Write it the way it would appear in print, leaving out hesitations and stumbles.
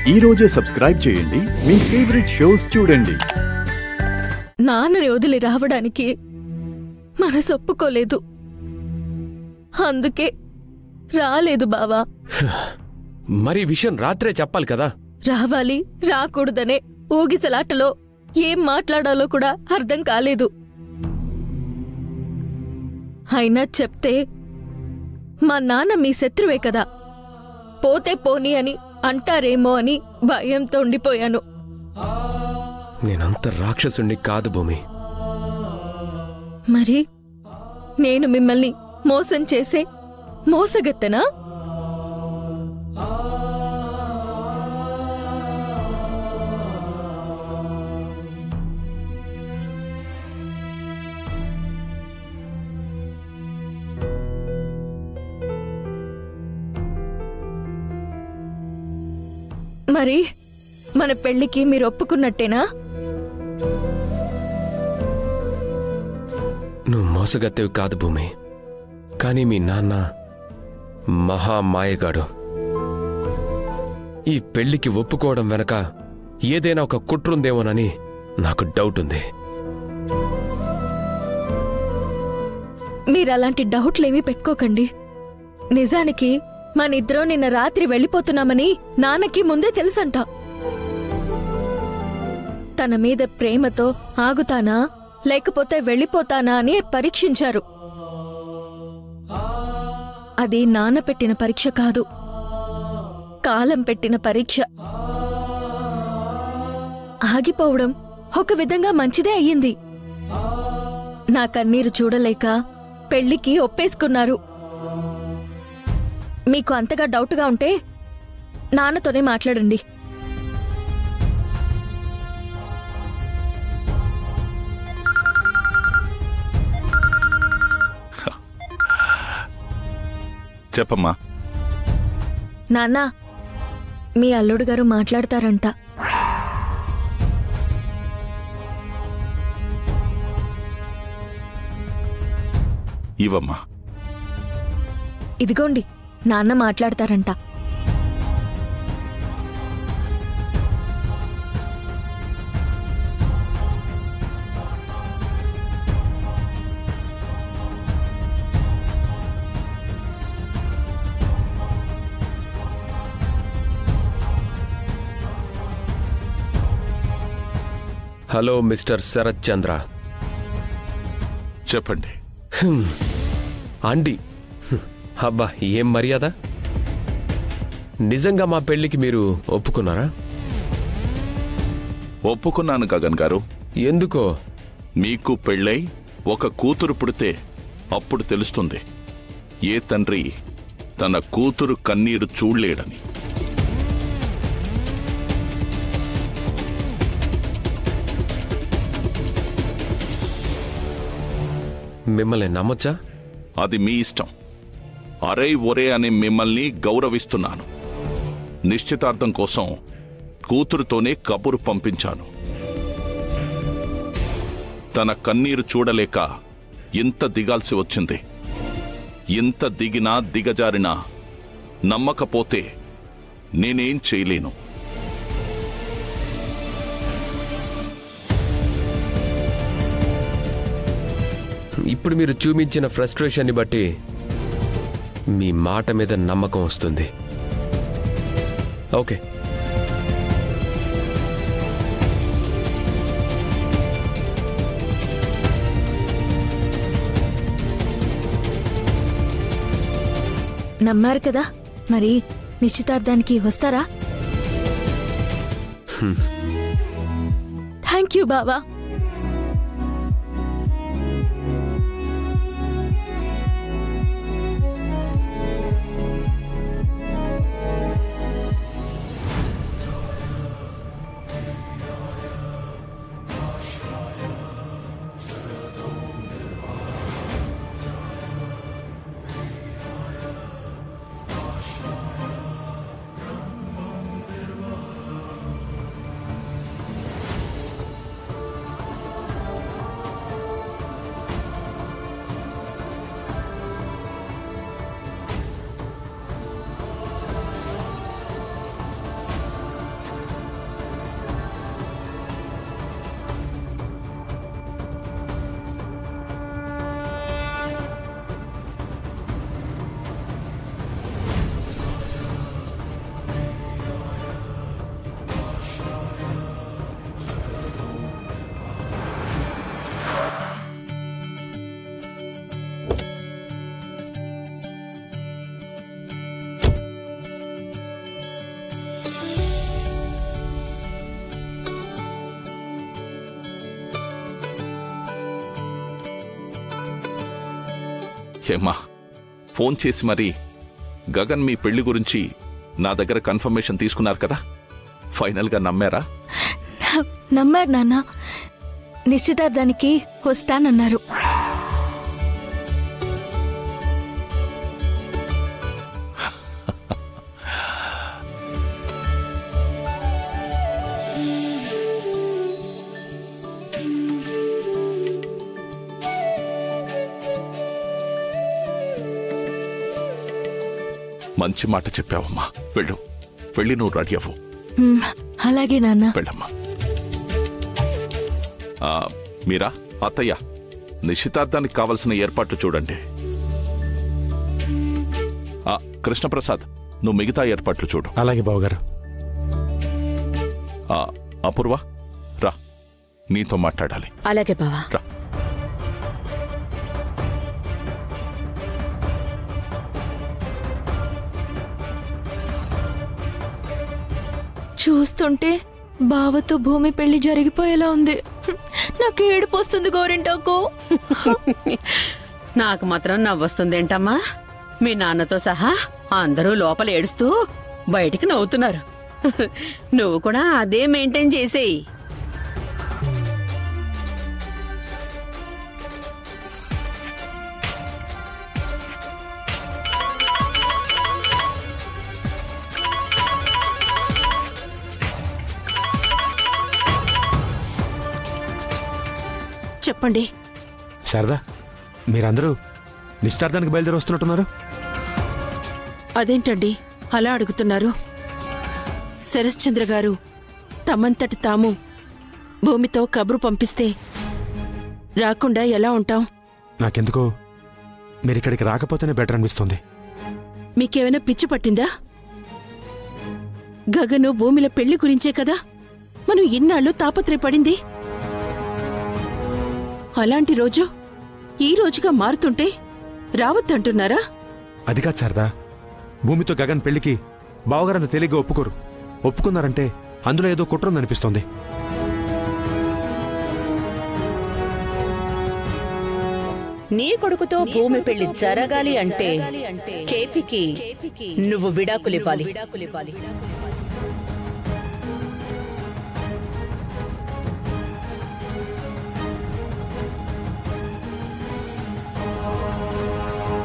ఈ రోజే సబ్స్క్రైబ్ చేయండి, మీ ఫేవరెట్ షోస్ చూడండి. నాన్నని వదిలి రావడానికి మనసు ఒప్పుకోలేదు, అందుకే రాలేదు బావా. మరి విషయం రాత్రే చెప్పాలి కదా. రావాలి రాకూడదనే ఊగిసలాటలో ఏం మాట్లాడాలో కూడా అర్థం కాలేదు. అయినా చెప్తే మా నాన్న మీ శత్రువే కదా, పోతే పోనీ అని అంటారేమో అని భయంతో ఉండిపోయాను. నేనంత రాక్షసుణ్ణి కాదు భూమి. మరి నేను మిమ్మల్ని మోసం చేసే మోసగత్తెనా? మరి మన పెళ్లికి మీరు ఒప్పుకున్నట్టేనా? నువ్వు మోసగత్తేవి కాదు భూమి, కానీ మీ నాన్న మహామాయగాడు. ఈ పెళ్లికి ఒప్పుకోవడం వెనక ఏదైనా ఒక కుట్రుందేమోనని నాకు డౌట్ ఉంది. మీరలాంటి డౌట్లేమీ పెట్టుకోకండి. నిజానికి మనిద్దరం నిన్న రాత్రి వెళ్ళిపోతున్నామని నాన్నకి ముందే తెలుసంట. తన మీద ప్రేమతో ఆగుతానా లేకపోతే వెళ్ళిపోతానా అని పరీక్షించారు. అది నాన్న పెట్టిన పరీక్ష కాదు, కాలం పెట్టిన పరీక్ష. ఆగిపోవడం ఒక విధంగా మంచిదే అయ్యింది. నా కన్నీరు చూడలేక పెళ్లికి ఒప్పేసుకున్నారు. మీకు అంతగా డౌట్గా ఉంటే నాన్నతోనే మాట్లాడండి. చెప్పమ్మా. నాన్న, మీ అల్లుడు గారు మాట్లాడతారంట. ఇవమ్మా. ఇదిగోండి, నాన్న మాట్లాడతారంట. హలో మిస్టర్ శరత్ చంద్ర. చెప్పండి. ఆంటీ, అబ్బా ఏం మర్యాద. నిజంగా మా పెళ్లికి మీరు ఒప్పుకున్నారా? ఒప్పుకున్నాను గగన్ గారు. ఎందుకో? మీకు పెళ్ళై ఒక కూతురు పుడితే అప్పుడు తెలుస్తుంది ఏ తండ్రి తన కూతురు కన్నీరు చూడలేడని. మిమ్మల్ని నమ్మొచ్చా? అది మీ ఇష్టం. అరే ఒరే అని మిమ్మల్ని గౌరవిస్తున్నాను. నిశ్చితార్థం కోసం కూతురుతోనే కబురు పంపించాను. తన కన్నీరు చూడలేక ఇంత దిగాల్సి వచ్చింది. ఇంత దిగినా దిగజారినా నమ్మకపోతే నేనేం చేయలేను. ఇప్పుడు మీరు చూపించిన ఫ్రస్ట్రేషన్ని బట్టి మీ మాట మీద నమ్మకం వస్తుంది. ఓకే, నమ్మారు కదా, మరి నిశ్చితార్థానికి వస్తారా? థ్యాంక్ యూ బావా. ఏమ్మా, ఫోన్ చేసి మరి గగన్ మీ పెళ్లి గురించి నా దగ్గర కన్ఫర్మేషన్ తీసుకున్నారు కదా? ఫైనల్గా నమ్మారా? నమ్మారు నాన్న. నిశ్చితార్థానికి వస్తానన్నారు. మంచి మాట చెప్పావమ్మా. వెళ్ళు, వెళ్ళి నువ్వు రెడీ అవ్వు. అలాగే నాన్న. వెళ్ళమ్మా. మీరా, అత్తయ్య, నిశ్చితార్థానికి కావలసిన ఏర్పాట్లు చూడండి. కృష్ణప్రసాద్, నువ్వు మిగతా ఏర్పాట్లు చూడు. అలాగే బావగారు. అపూర్వ, రా, నీతో మాట్లాడాలి. అలాగే బావా. రా. చూస్తుంటే బావతో భూమి పెళ్లి జరిగిపోయేలా ఉంది. నాకు ఏడుపు వస్తుంది గోరింటాకు. నాకు మాత్రం నవ్వొస్తుందేంటమ్మా? మీ నాన్నతో సహా అందరూ లోపల ఏడుస్తూ బయటికి నవ్వుతున్నారు. నువ్వు కూడా అదే మెయింటైన్ చేసేయి. చెప్పండి. శారదా, మీరందరూ నిశ్చితార్థానికి బయలుదేరి వస్తున్నట్టున్నారు. అదేంటండి అలా అడుగుతున్నారు? శరశ్చంద్ర గారు తమంతటి తాము భూమితో కబురు పంపిస్తే రాకుండా ఎలా ఉంటాం? నాకెందుకో మీరిక్కడికి రాకపోతేనే బెటర్ అనిపిస్తుంది. మీకేమైనా పిచ్చి పట్టిందా? గగను భూమిల పెళ్లి గురించే కదా మనం ఇన్నాళ్ళు తాపత్రయపడింది. అలాంటి రోజు ఈ రోజుగా మారుతుంటే రావద్దంటున్నారా? అది కాదు శారదా, భూమితో గగన్ పెళ్లికి బావగారంత తేలిగ్గా ఒప్పుకోరు. ఒప్పుకున్నారంటే అందులో ఏదో కుట్రుందనిపిస్తోంది. నీ కొడుకుతో భూమి పెళ్లి జరగాలి అంటే కేపీకి నువ్వు విడాకులివ్వాలి.